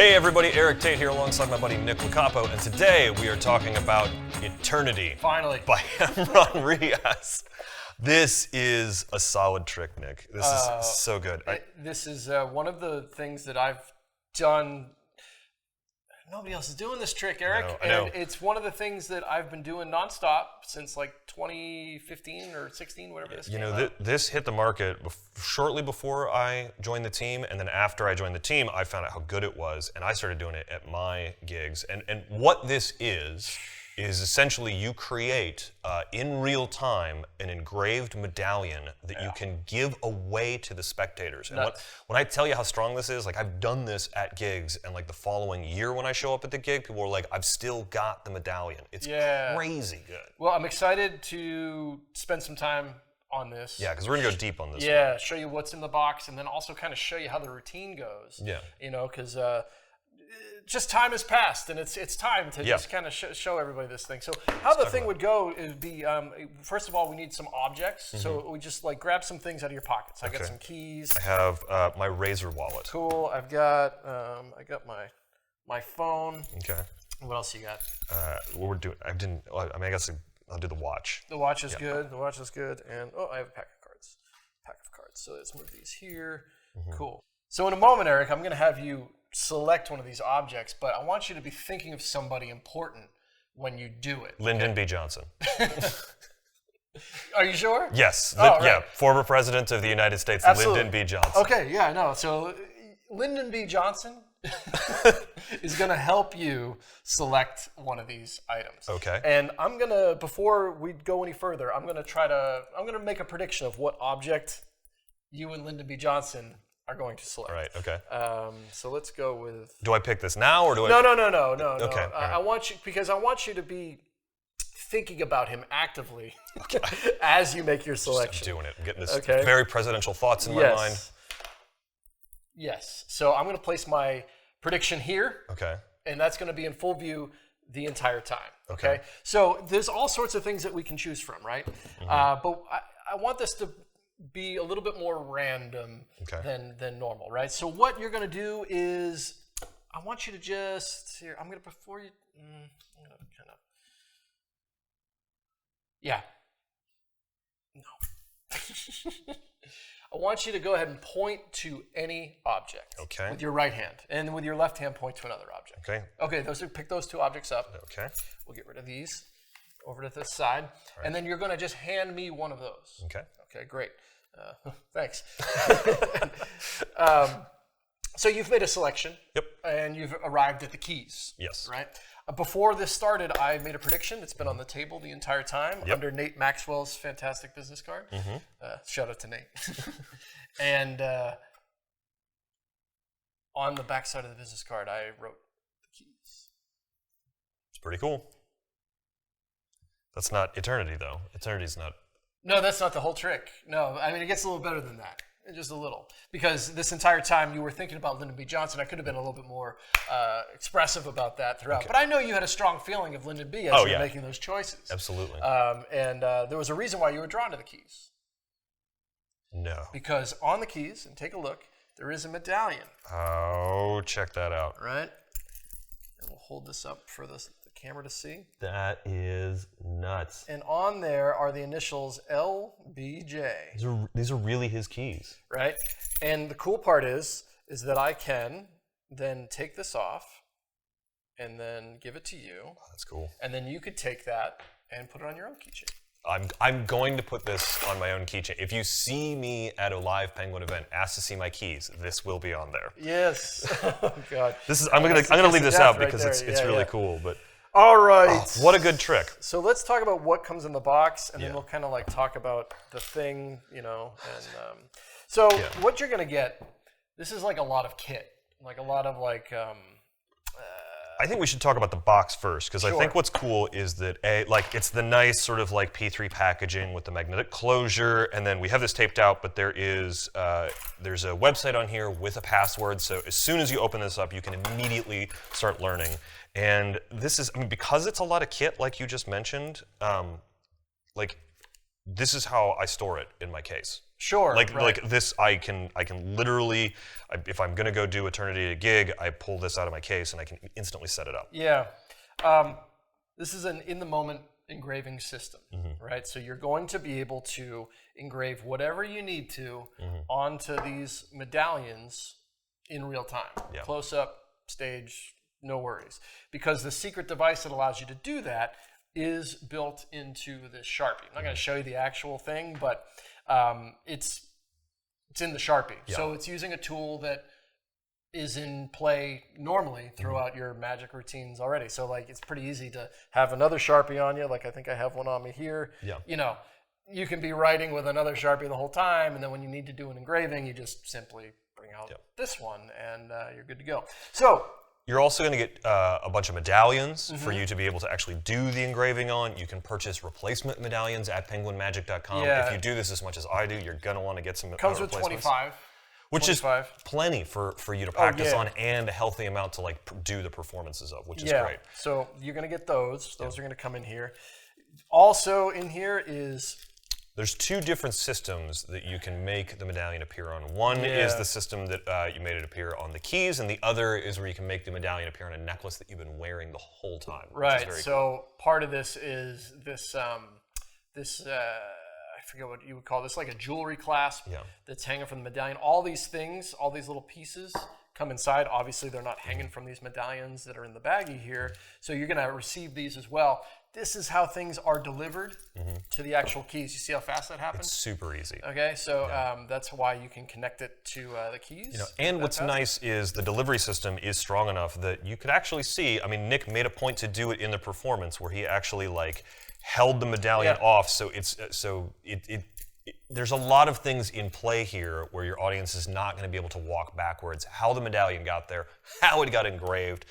Hey everybody, Eric Tate here alongside my buddy Nick Lacapo, and today we are talking about Eternity. Finally. By Emran Riaz. This is a solid trick, Nick. This is so good. This is one of the things that I've done. Nobody else is doing this trick, Eric. I know. And it's one of the things that I've been doing nonstop since like 2015 or 16, whatever this came out. This hit the market shortly before I joined the team, and then after I joined the team, I found out how good it was, and I started doing it at my gigs. And what this is essentially you create in real time an engraved medallion that you can give away to the spectators. And when I tell you how strong this is, like I've done this at gigs, and like the following year when I show up at the gig, people are like, I've still got the medallion. It's crazy good. Well, I'm excited to spend some time on this. Yeah, because we're gonna go deep on this. Yeah, show you what's in the box, and then also kind of show you how the routine goes. Yeah. You know, because just time has passed, and it's time to just kind of show everybody this thing. So how the thing would go is be, first of all, we need some objects. So we just like grab some things out of your pockets. I got some keys. I have my Razor wallet. Cool. I've got my phone. Okay. What else you got? What we're doing? I guess I'll do the watch. The watch is good. The watch is good. And I have a pack of cards. So let's move these here. Cool. So in a moment, Eric, I'm going to have you select one of these objects, but I want you to be thinking of somebody important when you do it. Lyndon B. Johnson. Are you sure? Yes. Right. Yeah. Former President of the United States, Absolutely. Lyndon B. Johnson. Okay, yeah, no. So Lyndon B. Johnson is going to help you select one of these items. Okay. And I'm going to, before we go any further, I'm going to make a prediction of what object you and Lyndon B. Johnson are going to select. Right, okay. So let's go with... Do I pick this now, or do I... No. Okay, I want you to be thinking about him actively as you make your selection. I'm doing it. I'm getting this very presidential thoughts in my mind. Yes. So I'm going to place my prediction here. Okay. And that's going to be in full view the entire time. Okay. So there's all sorts of things that we can choose from, right? But I want this to be a little bit more random than normal, right? So what you're going to do is, I want you to just here. I'm going to before you. I'm going to kind of. Yeah. No. I want you to go ahead and point to any object. Okay. With your right hand, and with your left hand, point to another object. Okay. Okay. Pick those two objects up. Okay. We'll get rid of these. Over to this side, and then you're going to just hand me one of those. Okay. Okay, great. Thanks. So you've made a selection. Yep. And you've arrived at the keys. Yes. Right? Before this started, I made a prediction. It's been on the table the entire time under Nate Maxwell's fantastic business card. Shout out to Nate. And on the back side of the business card, I wrote the keys. It's pretty cool. That's not Eternity, though. Eternity's not... No, that's not the whole trick. No, I mean, it gets a little better than that. Just a little. Because this entire time you were thinking about Lyndon B. Johnson. I could have been a little bit more expressive about that throughout. But I know you had a strong feeling of Lyndon B. as you were making those choices. Absolutely. And there was a reason why you were drawn to the keys. No. Because on the keys, and take a look, there is a medallion. Oh, check that out. Right? And we'll hold this up for the camera to see. That is nuts. And on there are the initials LBJ. These are really his keys. Right? And the cool part is that I can then take this off and then give it to you. Oh, that's cool. And then you could take that and put it on your own keychain. I'm going to put this on my own keychain. If you see me at a live Penguin event, ask to see my keys. This will be on there. Yes. Oh God. I'm gonna leave this out because it's really cool. But all right. Oh, what a good trick. So let's talk about what comes in the box, and then we'll kind of like talk about the thing, you know. And what you're gonna get. This is like a lot of kit, like a lot of like. I think we should talk about the box first, because I think what's cool is that it's the nice sort of like P3 packaging with the magnetic closure, and then we have this taped out, but there's a website on here with a password, so as soon as you open this up, you can immediately start learning. And this is, I mean, because it's a lot of kit, like you just mentioned, this is how I store it in my case. Sure. Like this, I can literally, if I'm gonna go do Eternity at a gig, I pull this out of my case and I can instantly set it up. Yeah. This is an in-the-moment engraving system, right? So you're going to be able to engrave whatever you need to onto these medallions in real time. Yeah. Close up, stage, no worries. Because the secret device that allows you to do that is built into this Sharpie. I'm not going to show you the actual thing, but it's in the Sharpie. Yeah. So it's using a tool that is in play normally throughout your magic routines already. So like it's pretty easy to have another Sharpie on you. Like I think I have one on me here. Yeah. You know, you can be writing with another Sharpie the whole time, and then when you need to do an engraving, you just simply bring out this one, and you're good to go. So you're also going to get a bunch of medallions for you to be able to actually do the engraving on. You can purchase replacement medallions at penguinmagic.com. Yeah. If you do this as much as I do, you're going to want to get some comes with replacements. 25. Which 25. is plenty for you to practice on, and a healthy amount to like do the performances of, which is great. So you're going to get those. Those are going to come in here. Also in here is... There's two different systems that you can make the medallion appear on. One is the system that you made it appear on the keys, and the other is where you can make the medallion appear on a necklace that you've been wearing the whole time. Right. Which is very so part of this is this I forget what you would call this, like a jewelry clasp that's hanging from the medallion. All these things, all these little pieces come inside. Obviously, they're not hanging from these medallions that are in the baggie here. So you're going to receive these as well. This is how things are delivered to the actual keys. You see how fast that happens? It's super easy. Okay, so that's why you can connect it to the keys. You know, and what's nice is the delivery system is strong enough that you could actually see, I mean, Nick made a point to do it in the performance where he actually like held the medallion off, so there's a lot of things in play here where your audience is not going to be able to walk backwards. How the medallion got there, how it got engraved,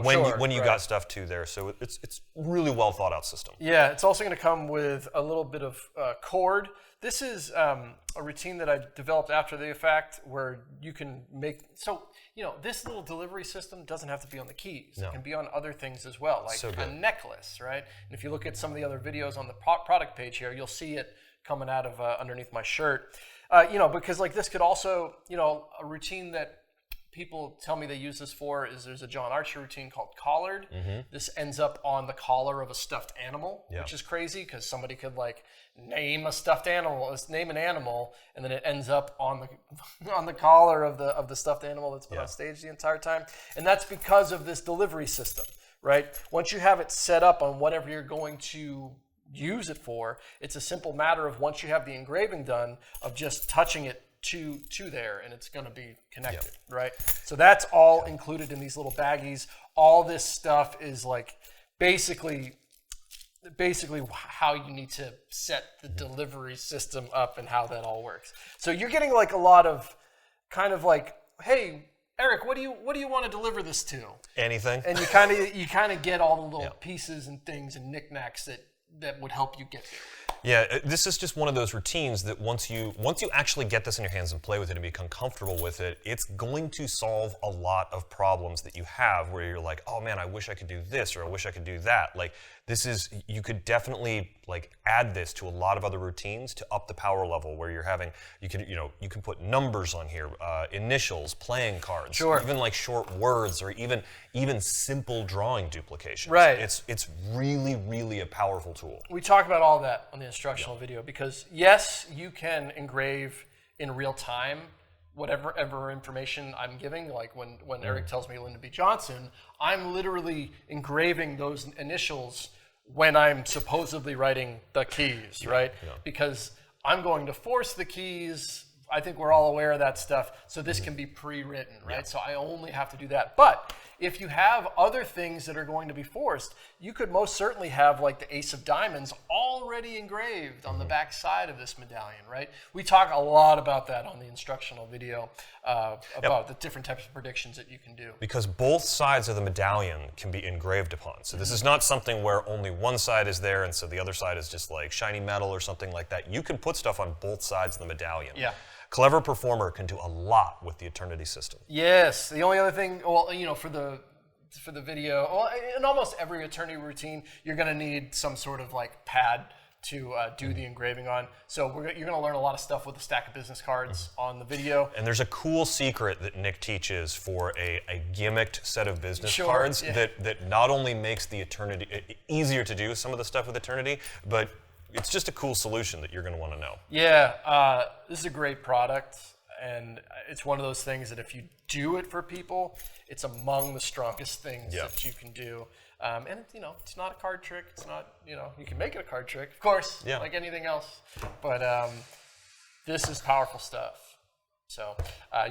when you got stuff to there. So it's really well thought out system. Yeah, it's also going to come with a little bit of cord. This is a routine that I developed after the fact where you can make, so, you know, this little delivery system doesn't have to be on the keys. No. It can be on other things as well, like a necklace, right? And if you look at some of the other videos on the product page here, you'll see it coming out of underneath my shirt. You know, because like this could also, you know, a routine that people tell me they use this for is there's a John Archer routine called collared. This ends up on the collar of a stuffed animal, which is crazy because somebody could like name a stuffed animal, name an animal, and then it ends up on the collar of the stuffed animal that's been on stage the entire time. And that's because of this delivery system, right? Once you have it set up on whatever you're going to use it for, it's a simple matter of once you have the engraving done of just touching it to there, and it's going to be connected, right? So that's all included in these little baggies. All this stuff is like basically how you need to set the delivery system up and how that all works. So you're getting like a lot of kind of like, hey, Eric, what do you want to deliver this to? Anything. And you kind of get all the little pieces and things and knickknacks that would help you get there. Yeah, this is just one of those routines that once you actually get this in your hands and play with it and become comfortable with it, it's going to solve a lot of problems that you have where you're like, oh man, I wish I could do this or I wish I could do that. Like you could definitely like add this to a lot of other routines to up the power level where you can put numbers on here, initials, playing cards, even like short words or even simple drawing duplications. Right. It's really, really a powerful tool. We talk about all that on the instructional video because yes, you can engrave in real time whatever information I'm giving. Like when Eric tells me Lyndon B. Johnson, I'm literally engraving those initials when I'm supposedly writing the keys, right? Yeah. Because I'm going to force the keys. I think we're all aware of that stuff. So this can be pre-written, right? Yeah. So I only have to do that. But if you have other things that are going to be forced, you could most certainly have like the Ace of Diamonds already engraved on the back side of this medallion, right? We talk a lot about that on the instructional video about the different types of predictions that you can do. Because both sides of the medallion can be engraved upon. So this is not something where only one side is there and so the other side is just like shiny metal or something like that. You can put stuff on both sides of the medallion. Yeah. Clever Performer can do a lot with the Eternity system. Yes. The only other thing, well, you know, for the video, well, in almost every Eternity routine, you're going to need some sort of like pad to do the engraving on. So you're going to learn a lot of stuff with a stack of business cards on the video. And there's a cool secret that Nick teaches for a gimmicked set of business cards that not only makes the Eternity easier to do some of the stuff with Eternity, but it's just a cool solution that you're going to want to know. Yeah, this is a great product, and it's one of those things that if you do it for people, it's among the strongest things that you can do. And it's not a card trick. It's not, you can make it a card trick, of course, like anything else. But this is powerful stuff. So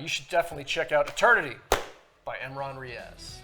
you should definitely check out Eternity by Emran Riaz.